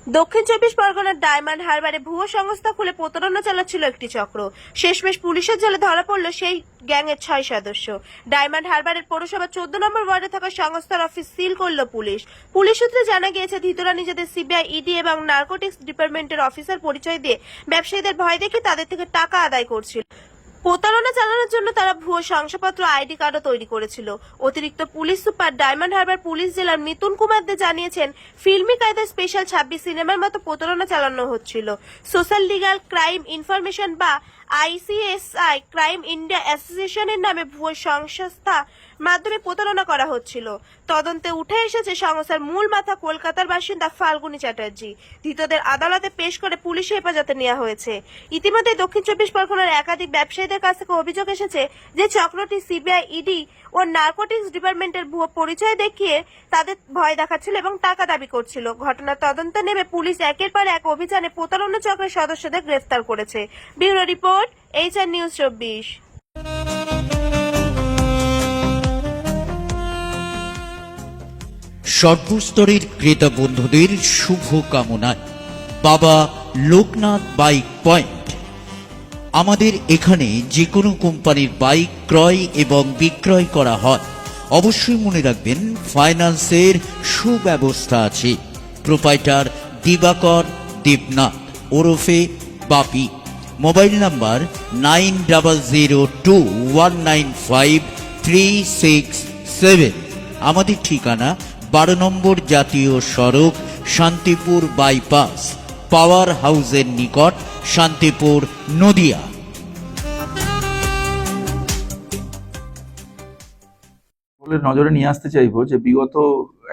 দক্ষিণ চব্বিশ পরগনার ডায়মন্ড হারবারে ভুয়ো সংস্থা খুলে প্রতারণা চালাচ্ছিল একটি চক্র। শেষমেশ পুলিশের জালে ধরা পড়ল সেই গ্যাংয়ের 6 সদস্য। ডায়মন্ড হারবারের পৌরসভা 14 নম্বর ওয়ার্ডে থাকা সংস্থার অফিস সিল করল পুলিশ। পুলিশ সূত্রে জানা গিয়েছে, ধৃতরা নিজেদের সিবিআই, ইডি এবং নার্কোটিক্স ডিপার্টমেন্টের অফিসার পরিচয় দিয়ে ব্যবসায়ীদের ভয় দেখিয়ে তাদের থেকে টাকা আদায় করছিল। প্রতারণা চালানোর জন্য তারা ভুয়ো শংসাপত্র, আইডি কার্ডও তৈরি করেছিল। অতিরিক্ত police super diamond Harbour police জেলার মিতুন কুমার দে জানিয়েছেন, ফিল্মি কায়দায় স্পেশাল 26 সিনেমার মতো প্রতারণা চালানো হচ্ছিল। সোশ্যাল লিগাল ক্রাইম ইনফরমেশন বা ICSI ক্রাইম ইন্ডিয়া অ্যাসোসিয়েশনের নামে ভুয়ো সংস্থা মাধ্যমে প্রতারণা করা হচ্ছিল। তদন্তে উঠে এসেছে সংস্থার মূল মাথা কলকাতার বাসিন্দা ফাল্গুনী চ্যাটার্জি। ধৃতদের আদালতে পেশ করে পুলিশি হেফাজতে নেওয়া হয়েছে। ইতিমধ্যে দক্ষিণ চব্বিশ পরগনার একাধিক ব্যবসায়ীদের কাছ থেকে অভিযোগ এসেছে যে চক্রটি সিবিআই, ইডি ও নার্কোটিক্স ডিপার্টমেন্টের ভুয়ো পরিচয় দেখিয়ে তাদের ভয় দেখাচ্ছিল এবং টাকা দাবি করছিল। ঘটনার তদন্তে নেমে পুলিশ একের পর এক অভিযানে প্রতারণা চক্রের সদস্যদের গ্রেফতার করেছে। Bureau report, HR news 24। সর্বস্তরের ক্রেতা বন্ধুদের শুভ কামনায় বাবা লোকনাথ বাইক পয়েন্ট। আমাদের এখানে যে কোনো কোম্পানির বাইক ক্রয় এবং বিক্রয় করা হয়। অবশ্যই মনে রাখবেন, ফাইন্যান্সের সুব্যবস্থা আছে। প্রোপাইটার দিবাকর দেবনাথ ওরফে বাপি। Mobile number 9002195367। আমাদের ঠিকানা 12 নম্বর জাতীয় সড়ক, শান্তিপুর বাইপাস, পাওয়ার হাউসের নিকট, শান্তিপুর, নদিয়া। নজরে নিয়ে আসতে চাইবো যে বিগত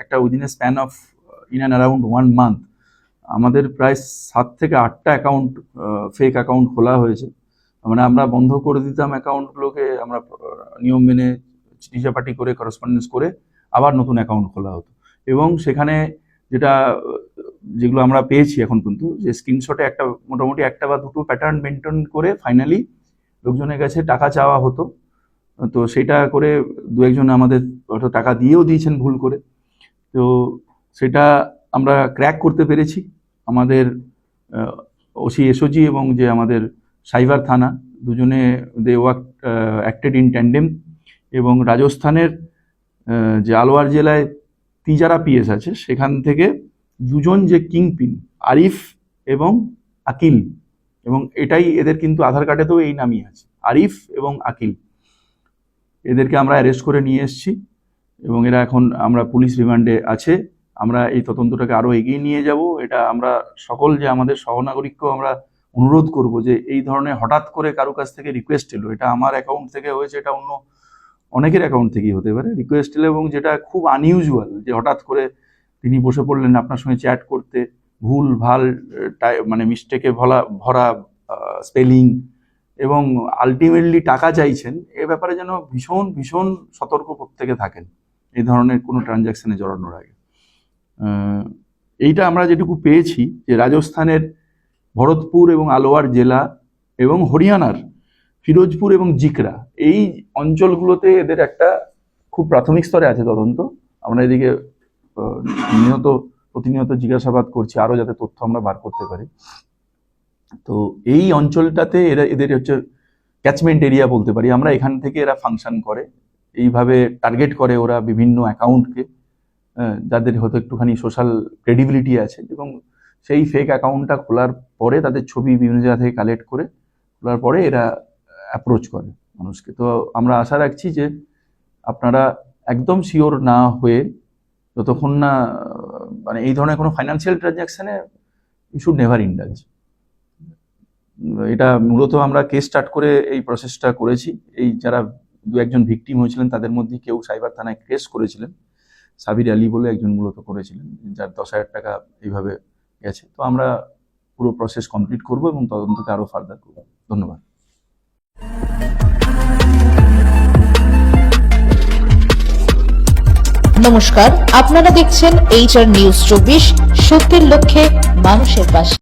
একটা within a span of in and around 1 month আমাদের প্রায় 7 থেকে 8টা অ্যাকাউন্ট, ফেক অ্যাকাউন্ট খোলা হয়েছে। মানে আমরা বন্ধ করে দিতাম অ্যাকাউন্টগুলোকে, আমরা নিয়ম মেনে চিঠিচাপাটি করে করেসপন্ডেন্স করে আবার নতুন অ্যাকাউন্ট খোলা হতো। এবং সেখানে যেগুলো আমরা পেয়েছি এখন পর্যন্ত, যে স্ক্রিনশটে মোটামুটি একটা বা দুটো প্যাটার্ন মেনটেন করে ফাইনালি লোকজনের কাছে টাকা চাওয়া হতো। তো সেটা করে দু একজন আমাদের টাকা দিয়েও দিয়েছেন ভুল করে। তো সেটা আমরা ক্র্যাক করতে পেরেছি। আমাদের ওসি, এসওজি এবং যে আমাদের সাইবার থানা দুজনে দে অ্যাক্টেড ইন ট্যান্ডেম। এবং রাজস্থানের যে আলওয়ার জেলায় তিজারা পিএস আছে, সেখান থেকে দুজন যে কিংপিন, আরিফ এবং আকিল, এবং এটাই এদের কিন্তু আধার কার্ডেতেও এই নামই আছে, আরিফ এবং আকিল। এদেরকে আমরা অ্যারেস্ট করে নিয়ে এসেছি এবং এরা এখন আমরা পুলিশ রিমান্ডে আছে। আমরা এই তদন্তটাকে আরও এগিয়ে নিয়ে যাব। এটা আমরা সকল যে আমাদের সহনাগরিককেও আমরা অনুরোধ করব যে এই ধরনের হঠাৎ করে কারো কাছ থেকে রিকোয়েস্ট এলো, এটা আমার অ্যাকাউন্ট থেকে হয়েছে, এটা অন্য অনেকের অ্যাকাউন্ট থেকেই হতে পারে, রিকোয়েস্ট এলো, এবং যেটা খুব আনইউজুয়াল যে হঠাৎ করে তিনি বসে পড়লেন আপনার সঙ্গে চ্যাট করতে, ভুল ভাল মানে মিস্টেকে ভরা স্পেলিং, এবং আলটিমেটলি টাকা চাইছেন। এ ব্যাপারে যেন ভীষণ ভীষণ সতর্ক প্রত্যেকে থাকেন এই ধরনের কোনো ট্রানজ্যাকশনে জড়ানোর আগে। এইটা আমরা যেটুকু পেয়েছি যে রাজস্থানের ভরতপুর এবং আলোয়ার জেলা এবং হরিয়ানার ফিরোজপুর এবং জিকরা, এই অঞ্চলগুলোতে এদের একটা খুব প্রাথমিক স্তরে আছে তদন্ত। আমরা এদিকে প্রতিনিয়ত জিজ্ঞাসাবাদ করছি আরও যাতে তথ্য আমরা বার করতে পারি। তো এই অঞ্চলটাতে এদের হচ্ছে ক্যাচমেন্ট এরিয়া বলতে পারি আমরা। এখান থেকে এরা ফাংশন করে, এইভাবে টার্গেট করে ওরা বিভিন্ন অ্যাকাউন্টকে, যাদের হয়তো একটুখানি সোশ্যাল ক্রেডিবিলিটি আছে, এবং সেই ফেক অ্যাকাউন্টটা খোলার পরে তাদের ছবি বিভিন্ন জায়গা থেকে কালেক্ট করে খোলার পরে এরা অ্যাপ্রোচ করে মানুষকে। তো আমরা আশা রাখছি যে আপনারা একদম শিওর না হয়ে, যতক্ষণ না মানে এই ধরনের কোনো ফাইন্যান্সিয়াল ট্রানজ্যাকশনে ইউ শুড নেভার ইন্ডালজ। এটা মূলত আমরা কেস স্টার্ট করে এই প্রসেসটা করেছি। এই যারা দু একজন ভিকটিম হয়েছিলেন তাদের মধ্যে কেউ সাইবার থানায় কেস করেছিলেন, সাবির আলী বলে একজন মূলত করেছিলেন, যার 10,000 টাকা এইভাবে গেছে। তো আমরা পুরো প্রসেস কমপ্লিট করব এবং তদন্তকে আরও ফার্দার করব। ধন্যবাদ। নমস্কার, আপনারা দেখছেন HR নিউজ 24, সত্যের লক্ষ্যে মানুষের পাশে।